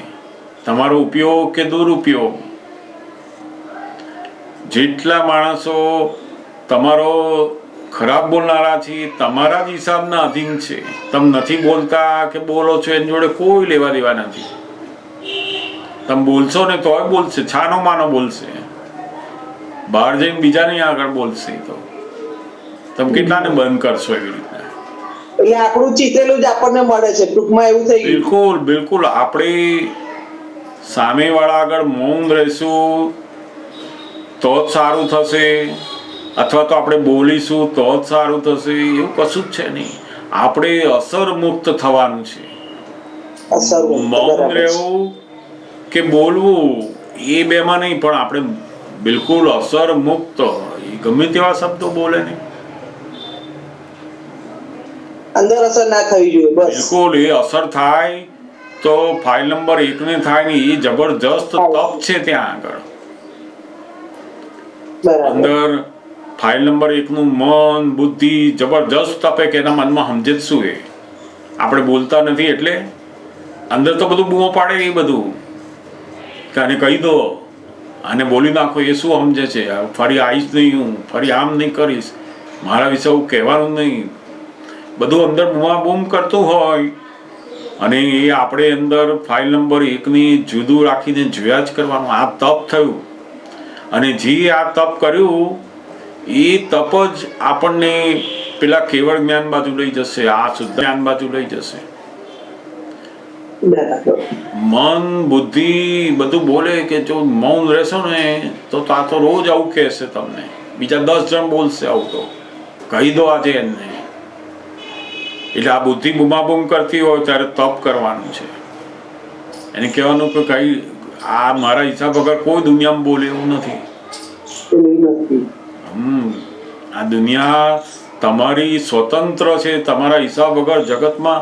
તમારો ઉપયોગ કે દુરુપયોગ. જેટલા માણસો તમારો ખરાબ બોલનારા છે તમારા જ હિસાબના અધીન છે. તમે નથી બોલતા કે બોલો છો એની જોડે કોઈ લેવા દેવા નથી. તમે બોલશો ને તોય બોલશે, છાનો માનો બોલશે, બહાર જઈને બીજાને આગળ બોલશે. તો તમે કેટલાને બંધ કરશો એવી રીતના? એટલે આપણું ચિતરેલું જ આપણને મળે છે ટૂંકમાં, એવું થઈ ગયું. બિલકુલ બિલકુલ. આપણે સામેવાળા આગળ મૌન રહીશું તો જ સારું થશે, અથવા તો આપણે બોલીશું તો જ સારું થશે, એવું કશું જ છે નહીં. આપણે અસર મુક્ત થવાનું છે. મૌન રહેવું કે બોલવું એ બેમાં નહીં, પણ આપણે બિલકુલ અસર મુક્ત. ગમે તેવા શબ્દો બોલે નહીં, અંદર અસર ના થવી જોઈએ. બસ બિલકુલ. એ અસર થાય તો ફાઇલ નંબર 1 ને થાય ને એ જબરજસ્ત તપ છે ત્યાં આગળ. અંદર ફાઇલ નંબર 1 નું મન બુદ્ધિ જબરજસ્ત તપે કે એના મનમાં સમજે જ શું. એ આપણે બોલતા નથી એટલે અંદર તો બધું બૂમો પાડે. એ બધું કે આને કહી દો, આને બોલી નાખો, એ શું સમજે છે? ફરી આવીશ નહીં, હું ફરી આમ નહીં કરીશ, મારા વિશે હું કહેવાનું નહીં, બધું અંદર બૂમાબૂમ કરતું હોય. અને એ આપણે અંદર ફાઇલ નંબર 1 ની જુદું રાખીને જોયા જ કરવાનું. આ તપ થયું, અને જે આ તપ કર્યું એ તપ જ આપણને પેલા કેવળ જ્ઞાન બાજુ લઈ જશે, આ શુદ્ધ જ્ઞાન બાજુ લઈ જશે. મન બુદ્ધિ બધું બોલે કે જો મૌન રહેશો ને તો આ તો રોજ આવું કહેશે તમને, બીજા 10 જણ બોલશે આવું, તો કહી દો આજે એમને. એટલે આ બુદ્ધિ બુમાબુમ કરતી હોય ત્યારે તપ કરવાનું છે. એને કહેવાનું કે કઈ આ મારા હિસાબ વગર કોઈ દુનિયામાં બોલે એવું નથી. આ દુનિયા તમારી સ્વતંત્ર છે. તમારા હિસાબ વગર જગતમાં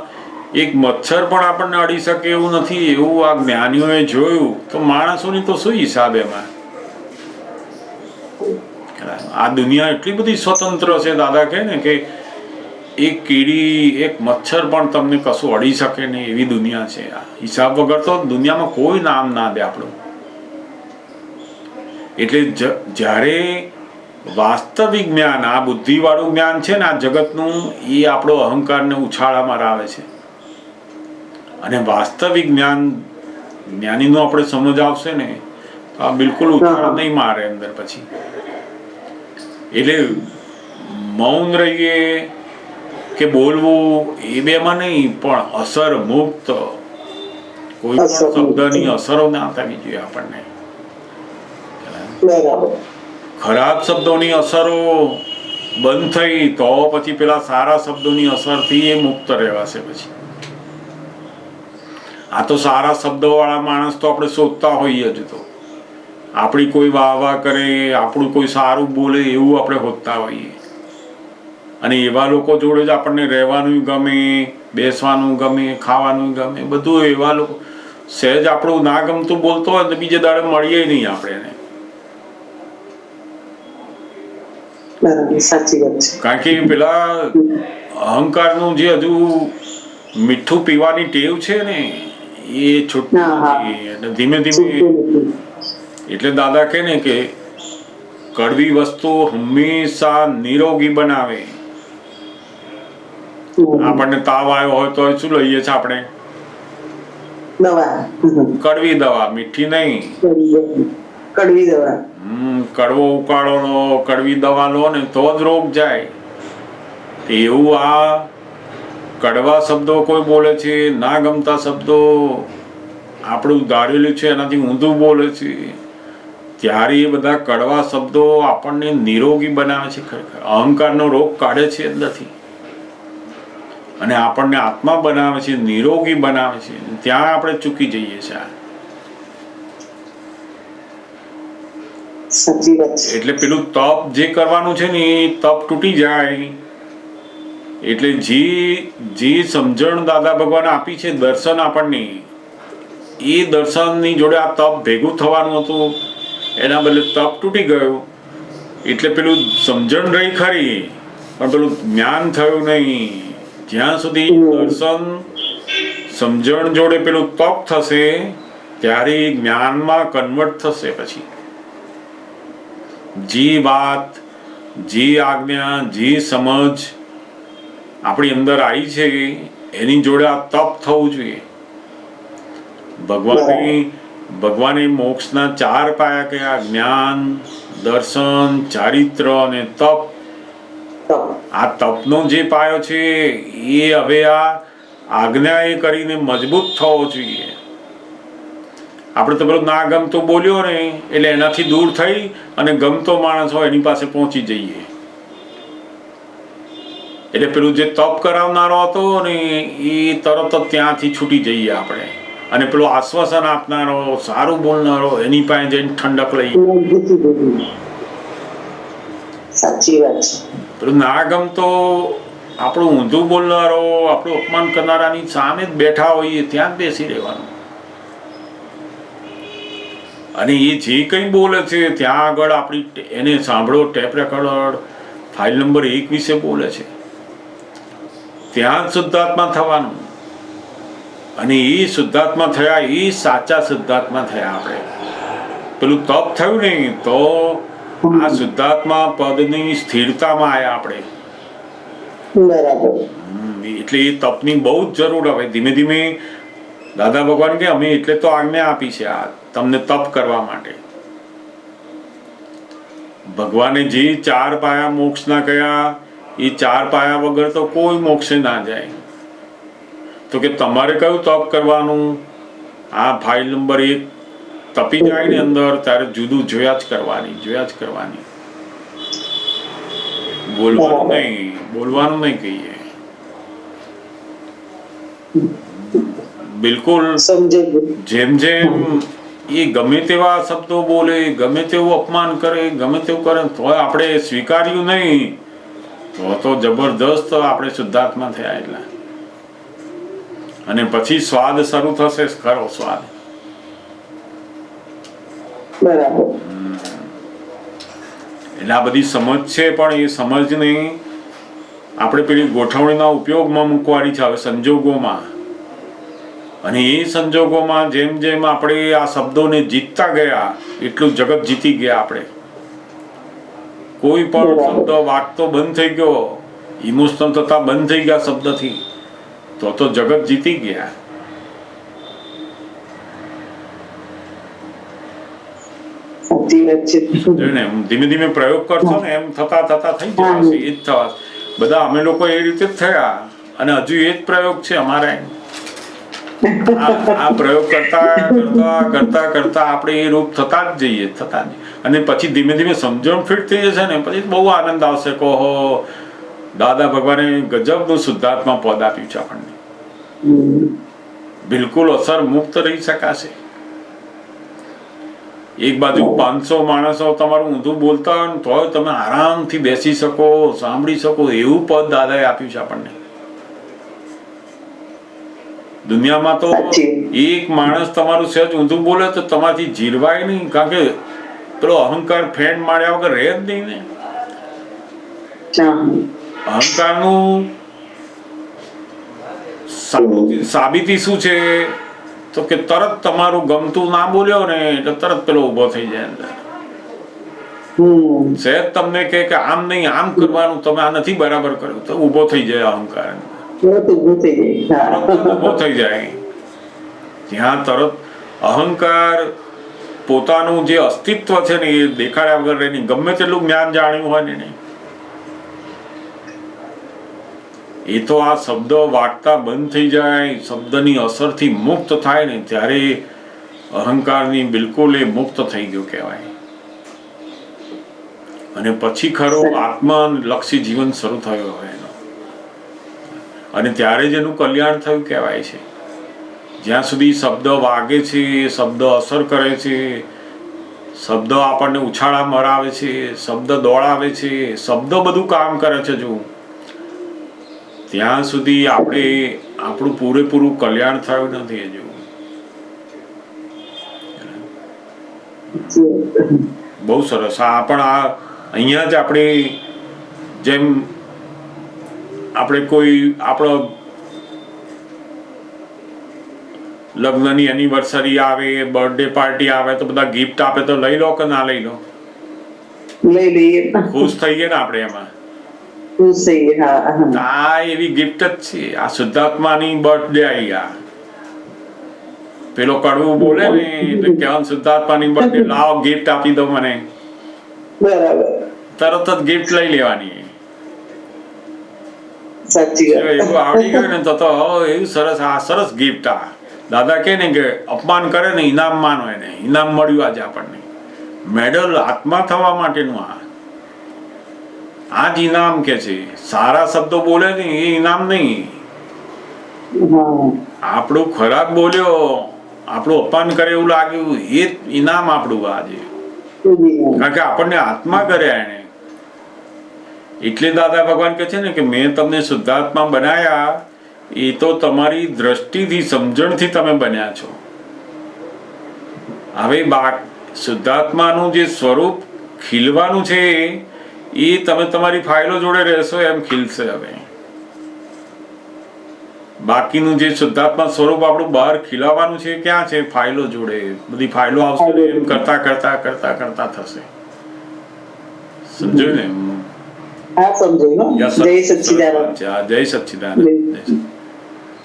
એક મચ્છર પણ આપણને અડી શકે એવું નથી. એવું આ જ્ઞાનીઓએ જોયું. તો માણસોની તો શું હિસાબ એમાં? આ દુનિયા એટલી બધી સ્વતંત્ર છે. દાદા કહે ને કે એક કીડી એક મચ્છર પણ તમને કશું અડી શકે નહીં એવી દુનિયા છે. આ હિસાબ વગર તો દુનિયામાં કોઈ નામ ના દે આપણું. એટલે જ્યારે વાસ્તવિક જ્ઞાન, આ બુદ્ધિવાળું જ્ઞાન છે ને આ જગતનું, એ આપણો અહંકારને ઉછાળામાં લાવે છે. અને વાસ્તવિક જ્ઞાન જ્ઞાનીનું આપણે સમજ આવશે ને તો આ બિલકુલ ઉછાળા નહીં મારે અંદર પછી. એટલે મૌન રહીએ કે બોલવું એ બેમાં નહીં, પણ અસર મુક્ત. કોઈ પણ શબ્દની અસરો ના થવી જોઈએ આપણને. ખરાબ શબ્દોની અસરો બંધ થઈ તો પછી પેલા સારા શબ્દોની અસરથી એ મુક્ત રહેવાશે. પછી આ તો સારા શબ્દોવાળા માણસ તો આપણે શોધતા હોઈએ જ. તો આપણી કોઈ વાહ વાહ કરે, આપણું કોઈ સારું બોલે એવું આપણે શોધતા હોઈએ. અને એવા લોકો જોડે જ આપણને રહેવાનું ગમે, બેસવાનું ગમે, ખાવાનું ગમે, બધું એવા લોકો. સહેજ આપણું ના ગમતું બોલતો હોય તો બીજે દાડે મળીએ નહીં આપણે એને. કારણ કે પેલા અહંકારનું જે હજુ મીઠું પીવાની ટેવ છે ને એ છૂટતી નથી. એટલે ધીમે ધીમે. એટલે દાદા કહે ને કે કડવી વસ્તુ હંમેશા નિરોગી બનાવે. આપણને તાવ આવ્યો હોય તો શું લઈએ છીએ આપણે? દવા. કડવી દવા, મીઠી નહીં. કડવી દવા. કડવો ઉકાળો લો, કડવી દવા લો ને તો જ રોગ જાય. એવું આ કડવા શબ્દો કોઈ બોલે છે, ના ગમતા શબ્દો, આપણું ધારેલું છે એનાથી ઊંધું બોલે છે, ત્યારે એ બધા કડવા શબ્દો આપણને નિરોગી બનાવે છે. ખરેખર અહંકારનો રોગ કાઢે છે અંદરથી અને આપણને આત્મા બનાવે છે, નિરોગી બનાવે છે. ત્યાં આપણે ચૂકી જઈએ છીએ. સાચી વાત છે. એટલે પેલું તપ જે કરવાનું છે ને એ તપ તૂટી જાય. એટલે જે સમજણ દાદા ભગવાન આપી છે, દર્શન આપણને, એ દર્શનની જોડે આ તપ ભેગું થવાનું હતું, એના બદલે તપ તૂટી ગયું. એટલે પેલું સમજણ રહી ખરી, પણ પેલું જ્ઞાન થયું નહીં. જ્યાં સુધી દર્શન સમજણ જોડે પેલું તપ થશે ત્યારે જ્ઞાનમાં કન્વર્ટ થશે. પછી જે વાત, જે આજ્ઞા, જે સમજ આપણી અંદર આવી છે એની જોડે આ તપ થવું જોઈએ. ભગવાને મોક્ષના 4 પાયા કયા? જ્ઞાન, દર્શન, ચારિત્ર અને તપ. આ તપનો જે પાયો છે એ હવે આ આજ્ઞા એ કરીને મજબૂત થવો જોઈએ. આપણે તો પેલો ના ગમતો બોલ્યો ને એટલે એનાથી દૂર થઈ અને ગમતો માણસ હોય એની પાસે પહોંચી જઈએ. એટલે પેલું જે તપ કરાવનારો હતો ને એ તરત જ ત્યાંથી છૂટી જઈએ આપણે. અને પેલો આશ્વાસન આપનારો, સારું બોલનારો, એની પાસે જઈને ઠંડક લઈ. સાચી વાત છે. પેલું ના ગમતો, આપણું ઊંધું બોલનારો, આપણું અપમાન કરનારાની સામે જ બેઠા હોઈએ ત્યાં જ બેસી રહેવાનું. અને એ જે કંઈ બોલે છે ત્યાં આગળ આપણી એને સાંભળો. ટેપ રેકોર્ડર ફાઇલ નંબર 1 વિશે બોલે છે, ત્યાં જ શુદ્ધાત્મા થવાનું. અને એ શુદ્ધાત્મા થયા, એ સાચા શુદ્ધાત્મા થયા. આપણે પેલું તપ થયું ને તો આ શુદ્ધાત્મા પદની સ્થિરતામાં આવ્યા આપણે. બરાબર. એટલે એ તપની બહુ જ જરૂર હવે. ધીમે ધીમે દાદા ભગવાન કે અમે એટલે તો આજ્ઞા આપી છે આ તમને તપ કરવા માટે. ભગવાને જે 4 પાયા મોક્ષના કયા, એ 4 પાયા વગર તો કોઈ મોક્ષે ના જાય. તો કે તમારે કયું તપ કરવાનું? આ ફાઇલ નંબર 1 તપી જાય ને અંદર ત્યારે જુદું જોયા જ કરવાની. બોલવાનું નહીં કહીએ. બિલકુલ જેમ એ ગમે તેવા શબ્દો બોલે, ગમે તેવું અપમાન કરે, ગમે તેવું કરે, તો આપણે સ્વીકાર્યું નહીં તો જબરદસ્ત આપણે શુદ્ધાત્મા થયા. એટલા અને પછી સ્વાદ શરૂ થશે, ખરો સ્વાદ. બરાબર. એટલે આ બધી સમજ છે, પણ એ સમજને આપણે પેલી ગોઠવણીના ઉપયોગમાં મૂકવાની છે હવે સંજોગોમાં. અને એ સંજોગોમાં જેમ જેમ આપણે આ શબ્દોને જીતતા ગયા એટલું જગત જીતી ગયા આપણે. કોઈ પણ શબ્દ વાગતો બંધ થઈ ગયો, ઇમોશનલ થતા બંધ થઈ ગયા શબ્દથી, તો જગત જીતી ગયા. ધીમે ધીમે પ્રયોગ કરશો ને એમ થતા થઈ જશે. એ જ થવા બધા અમે લોકો એ રીતે જ થયા અને હજુ એ જ પ્રયોગ છે અમારે. આ પ્રયોગ કરતા આપણે એ રૂપ થતા જ જઈએ. અને પછી ધીમે ધીમે સમજણ ફિટ થઈ જશે ને પછી બહુ આનંદ આવશે. કહો દાદા ભગવાને ગજબનું શુદ્ધાત્મા પદ આપ્યું છે આપણને. બિલકુલ અસર મુક્ત રહી શકાશે. એક બાજુ 500 માણસો તમારું ઊંધું બોલતા હોય ને તોય તમે આરામથી બેસી શકો, સાંભળી શકો, એવું પદ દાદાએ આપ્યું છે આપણને. દુનિયામાં તો એક માણસ તમારું સહેજ ઊંધું બોલે તો તમારાથી જીરવાય નહીં, કારણ કે પેલો અહંકાર ફેન માર્યા વગર રહે જ નહીં ને. અહંકારનું સાબિતી શું છે? તો કે તરત તમારું ગમતું ના બોલ્યો ને એટલે તરત પેલો ઉભો થઈ જાય અંદર. સહેજ તમને કે આમ નહીં આમ કરવાનું, તમે આ નથી બરાબર કર્યું, તો ઉભો થઈ જાય અહંકાર. ઉભો થઈ જાય ત્યાં તરત અહંકાર પોતાનું જે અસ્તિત્વ છે ને એ દેખાડ્યા વગર એની ગમે તેટલું જ્ઞાન જાણ્યું હોય ને નહીં. એ તો આ શબ્દ વાગતા બંધ થઈ જાય, શબ્દની અસરથી મુક્ત થાય ને ત્યારે અહંકારની બિલકુલ એ મુક્ત થઈ ગયો કહેવાય. અને પછી ખરું આત્મલક્ષી જીવન શરૂ થયું હવે એનો, અને ત્યારે જ એનું કલ્યાણ થયું કહેવાય છે. જ્યાં સુધી શબ્દ વાગે છે, શબ્દ અસર કરે છે, શબ્દ આપણને ઉછાળા મરાવે છે, શબ્દ દોડાવે છે, શબ્દ બધું કામ કરે છે, જો ત્યાં સુધી આપણે આપણું પૂરેપૂરું કલ્યાણ થયું નથી હજુ. બહુ સરસ. આ પણ આ અહીંયા જ આપણે જેમ આપણે કોઈ આપણો લગ્નની એનિવર્સરી આવે, બર્થડે પાર્ટી આવે તો બધા ગિફ્ટ આપે તો લઈ લો કે ના લઈ લો? લઈ લઈએ, ખુશ થઈએ ને આપણે એમાં. ખુશ થઈએ. હા, આ એવી ગિફ્ટ જ છે. આ શુદ્ધાત્માની બર્થડે આવી. આ પેલો કડવું બોલે ને એટલે કહેવાનું શુદ્ધાત્માની બર્થડે, લાવો ગિફ્ટ આપી દો મને. બરાબર. તરત જ ગિફ્ટ લઈ લેવાની. સાચી વાત. એવું આવડી ગયું ને તો એવું સરસ. આ સરસ ગિફ્ટ. આ દાદા કહે ને કે અપમાન કરે ને ઇનામ માનો, એને ઇનામ મળ્યું આજે આપણને. મેડલ આત્મા થવા માટેનું આ જ ઇનામ કે છે. સારા શબ્દો બોલે ને એ ઇનામ નહીં. આપણું ખરાબ બોલ્યો, આપણું અપમાન કરે એવું લાગ્યું, એ ઇનામ આપણું આજે. કારણ કે આપણને આત્મા કર્યા એને. એટલે દાદા ભગવાન કહે છે ને કે મેં તમને શુદ્ધાત્મા બનાયા, એ તો તમારી દ્રષ્ટિથી, સમજણથી તમે બન્યા છો. હવે શુદ્ધાત્માનું જે સ્વરૂપ ખીલવાનું છે એ તમે તમારી ફાઇલો જોડે રહેશો એમ ખીલશે. હવે બાકીનું જે શુદ્ધાત્મા સ્વરૂપ આપણું બહાર ખીલાવાનું છે ક્યાં છે? ફાઇલો જોડે. બધી ફાઇલો આવશે, એમ કરતા કરતા કરતા કરતા થશે. સમજ્યું ને? હા, સમજાયું. જય સચ્ચિદાનંદ. જય સચ્ચિદાનંદ.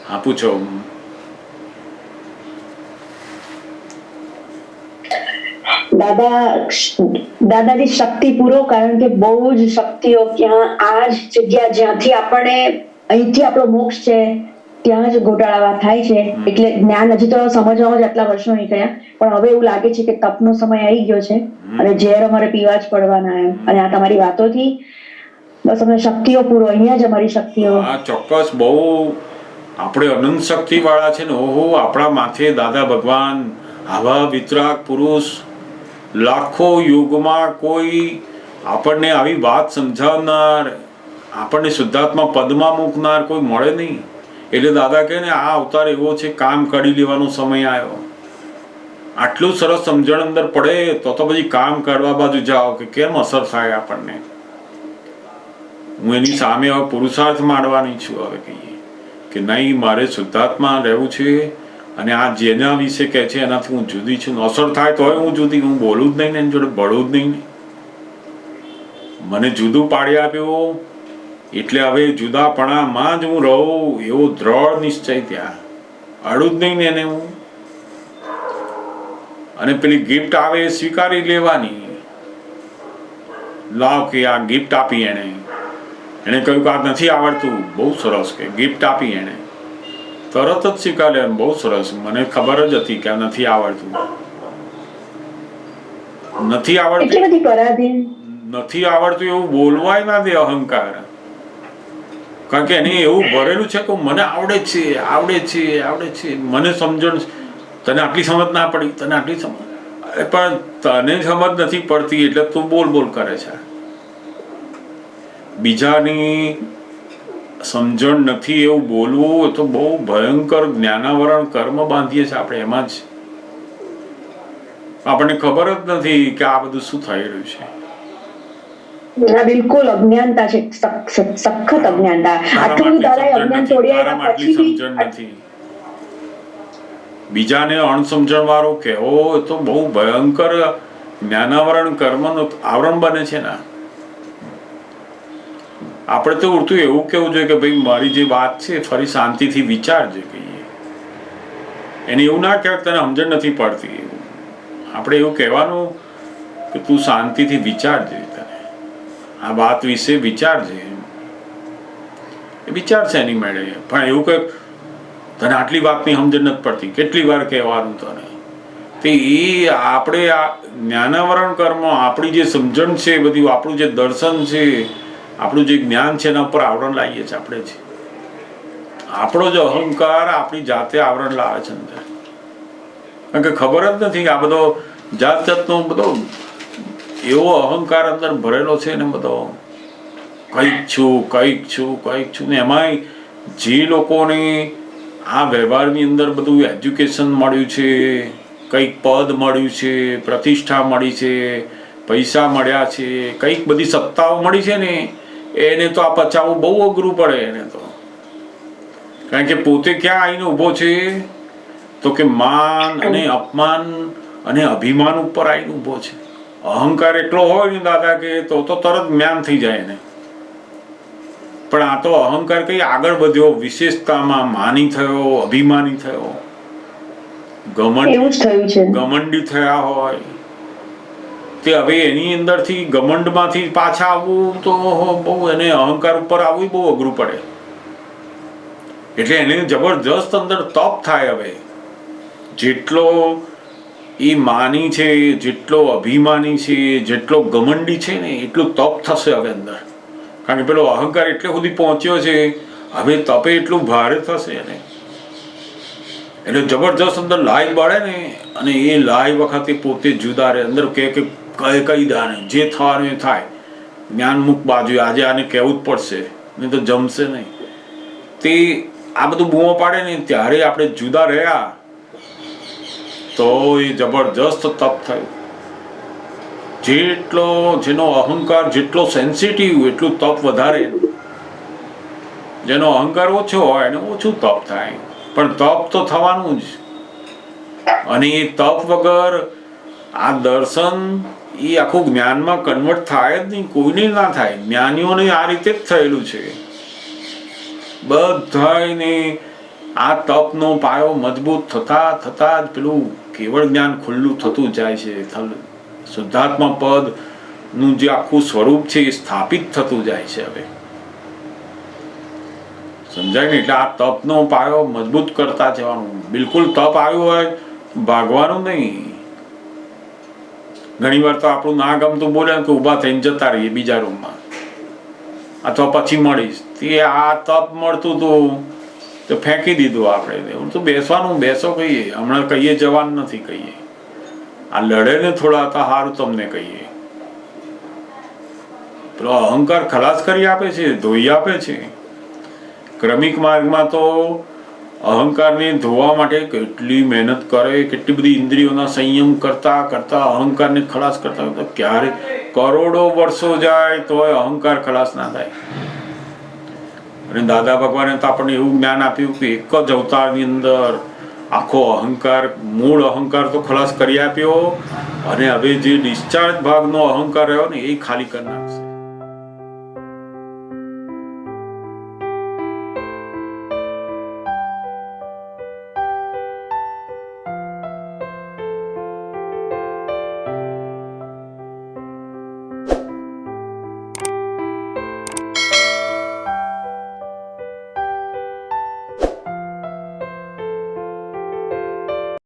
હા, પૂછો. દાદાજી શક્તિ પૂરો, કારણ કે બહુ જ શક્તિઓ ક્યાં આ જ જગ્યા જ્યાંથી આપણને અહીંથી આપણો મોક્ષ છે ત્યાં જ ગોટાળા થાય છે. એટલે જ્ઞાન હજી તો સમજવામાં જ આટલા વર્ષો નીકળ્યા, પણ હવે એવું લાગે છે કે તપનો સમય આવી ગયો છે અને ઝેર અમારે પીવા જ પડવાના એમ. અને આ તમારી વાતોથી બસ અમે શક્તિઓ પૂરો, અહીંયા જ અમારી શક્તિઓ. હા, ચોક્કસ. બહુ આપણે અનંત શક્તિ વાળા છે ને. ઓહો, આપણા માથે દાદા ભગવાન આવા વિતરાગ પુરુષ લાખો યુગમાં કોઈ આપણને આવી વાત સમજાવનાર, આપણને શુદ્ધાત્મા પદમાં મૂકનાર કોઈ મળે નહીં. એટલે દાદા કહે ને આ અવતાર એવો છે, કામ કરી લેવાનો સમય આવ્યો. આટલું સરસ સમજણ અંદર પડે તો પછી કામ કરવા બાજુ જાઓ કે કેમ અસર થાય આપણને. હું એની સામે હવે પુરુષાર્થ માંડવાની છું. હવે કહીએ કે નહીં, મારે શુદ્ધાત્મા રહેવું છે અને આ જેના વિશે કહે છે એનાથી હું જુદી છું. અસર થાય તોય હું જુદી. હું બોલું જ નહીં ને એની જોડે ભળું જ નહીં. મને જુદું પાડી આપ્યું એટલે હવે જુદાપણામાં જ હું રહું એવો દ્રઢ નિશ્ચય ત્યાં. અડું જ નહીં ને એને હું. અને પેલી ગિફ્ટ આવે એ સ્વીકારી લેવાની. લાવ કે આ ગિફ્ટ આપી એને કહ્યું કે આ નથી આવડતું. બહુ સરસ કે ગિફ્ટ આપી એને તરત જ સ્વીકારે. બહુ સરસ. મને ખબર જ હતી કે આ નથી આવડતું. નથી આવડતું એવું બોલવાય ના દે અહંકાર. કારણ કે એને એવું ભરેલું છે કે મને આવડે છે, આવડે છે, આવડે છે, મને સમજણ. તને આટલી સમજ ના પડી, તને આટલી સમજ, પણ તને સમજ નથી પડતી એટલે તું બોલ બોલ કરે છે. બીજાની સમજણ નથી એવું બોલવું તો બહુ ભયંકર જ્ઞાનાવરણ કર્મ બાંધીએ છીએ આપણે એમાં જ. આપણને ખબર જ નથી કે આ બધું શું થઈ રહ્યું છે. બિલકુલ અજ્ઞાનતા છે, સખત અજ્ઞાનતા. આટલું દાદાએ અજ્ઞાન તોડ્યા પછી સમજણ નથી. બીજાને અણસમજણ વાળો કહેવો તો બહુ ભયંકર જ્ઞાનાવરણ કર્મનું આવરણ બને છે ને. આપણે તો ઉડતું એવું કેવું જોઈએ કે ભાઈ મારી જે વાત છે ફરી શાંતિથી વિચારજે કહીએ. એને એવું ના કહેવાય તને સમજણ નથી પડતી. આપણે એવું કહેવાનું કે તું શાંતિથી વિચારજે, તને આ વાત વિશે વિચારજે. એ વિચારશે એની મેળે. પણ એવું કંઈક તને આટલી વાતની સમજણ નથી પડતી, કેટલી વાર કહેવાનું તને. તે એ આપણે આ જ્ઞાનાવરણ કર્મ, આપણી જે સમજણ છે બધી, આપણું જે દર્શન છે, આપણું જે જ્ઞાન છે એના ઉપર આવરણ લાવીએ છીએ આપણે જ. આપણો જ અહંકાર આપણી જાતે આવરણ લાવે છે અંદર. કારણ કે ખબર જ નથી કે આ બધો જાત જાતનો બધો એવો અહંકાર અંદર ભરેલો છે ને બધો કંઈક છું ને એમાંય જે લોકોને આ વ્યવહારની અંદર બધું એજ્યુકેશન મળ્યું છે, કંઈક પદ મળ્યું છે, પ્રતિષ્ઠા મળી છે, પૈસા મળ્યા છે, કંઈક બધી સત્તાઓ મળી છે ને, એને તો આ પચાવવું બહુ અઘરું પડે એને તો. કારણ કે પોતે ક્યાં આવીને ઊભો છે તો કે માન અને અપમાન અને અભિમાન ઉપર આવીને ઊભો છે. અહંકાર એટલો હોય ને દાદા કે તો તરત જ્ઞાન થઈ જાય એને. પણ આ તો અહંકાર કઈ આગળ વધ્યો, વિશેષતામાં માની થયો, અભિમાની થયો, ઘમંડી થયા હોય તે હવે એની અંદરથી ઘમંડમાંથી પાછા આવવું તો બહુ, એને અહંકાર ઉપર આવવું બહુ અઘરું પડે. એટલે એને જબરજસ્ત અંદર તપ થાય. હવે જેટલો એ માની છે, જેટલો અભિમાની છે, જેટલો ઘમંડી છે ને, એટલું તપ થશે હવે અંદર. કારણ કે પેલો અહંકાર એટલે સુધી પહોંચ્યો છે, હવે તપે એટલું ભારે થશે એને. એટલે જબરજસ્ત અંદર લાઈ બળે ને, અને એ લાઈ વખતે પોતે જુદા રહે. અંદર કહી દાને જે થવાનું એ થાય, જ્ઞાનમુખ બાજુ આજે આને કહેવું જ પડશે, નહીં તો જમશે નહીં. તે આ બધું બૂમો પાડે ને ત્યારે આપણે જુદા રહ્યા તો એ જબરજસ્ત તપ થયું. જેનો અહંકાર જેટલો સેન્સિટિવ એટલું તપ વધારે. જેનો અહંકાર ઓછો હોય એને ઓછું તપ થાય, પણ તપ તો થવાનું જ. અને એ તપ વગર આ દર્શન એ આખું જ્ઞાનમાં કન્વર્ટ થાય જ નહીં, કોઈને ના થાય. જ્ઞાનીઓને આ રીતે જ થયેલું છે બધાને. આ તપનો પાયો મજબૂત થતા થતા જ પેલું કેવળ જ્ઞાન ખુલ્લું થતું જાય છે. શુદ્ધાત્મા પદ નું જે આખું સ્વરૂપ છે એ સ્થાપિત થતું જાય છે. હવે સમજાય ને? એટલે આ તપનો પાયો મજબૂત કરતા જવાનું. બિલકુલ તપ આવ્યું હોય ભાગવાનું નહીં. ઘણી વાર તો આપણું ના ગમતું બોલે કે ઊભા થઈને જતા રહીએ બીજા રૂમમાં, અથવા પછી મળીશ. તે આ તપ મળતું હતું તો ફેંકી દીધું આપણે. એવું તો બેસવાનું, બેસો કહીએ, હમણાં કહીએ જવાનું નથી કહીએ. આ લડે ને થોડા હતા સારું તમને કહીએ. પેલો અહંકાર ખલાસ કરી આપે છે, ધોઈ આપે છે. ક્રમિક માર્ગમાં તો અહંકારને ધોવા માટે કેટલી મહેનત કરે, કેટલી બધી ઇન્દ્રિયોના સંયમ કરતા કરતા અહંકારને ખલાસ કરતા કરતા ક્યારે કરોડો વર્ષો જાય તોય અહંકાર ખલાસ ના થાય. અને દાદા ભગવાને તો આપણને એવું જ્ઞાન આપ્યું કે એક જ અવતારની અંદર આખો અહંકાર, મૂળ અહંકાર તો ખલાસ કરી આપ્યો, અને હવે જે ડિસ્ચાર્જ ભાગનો અહંકાર રહ્યો ને એ ખાલી કરી નાખ્યો.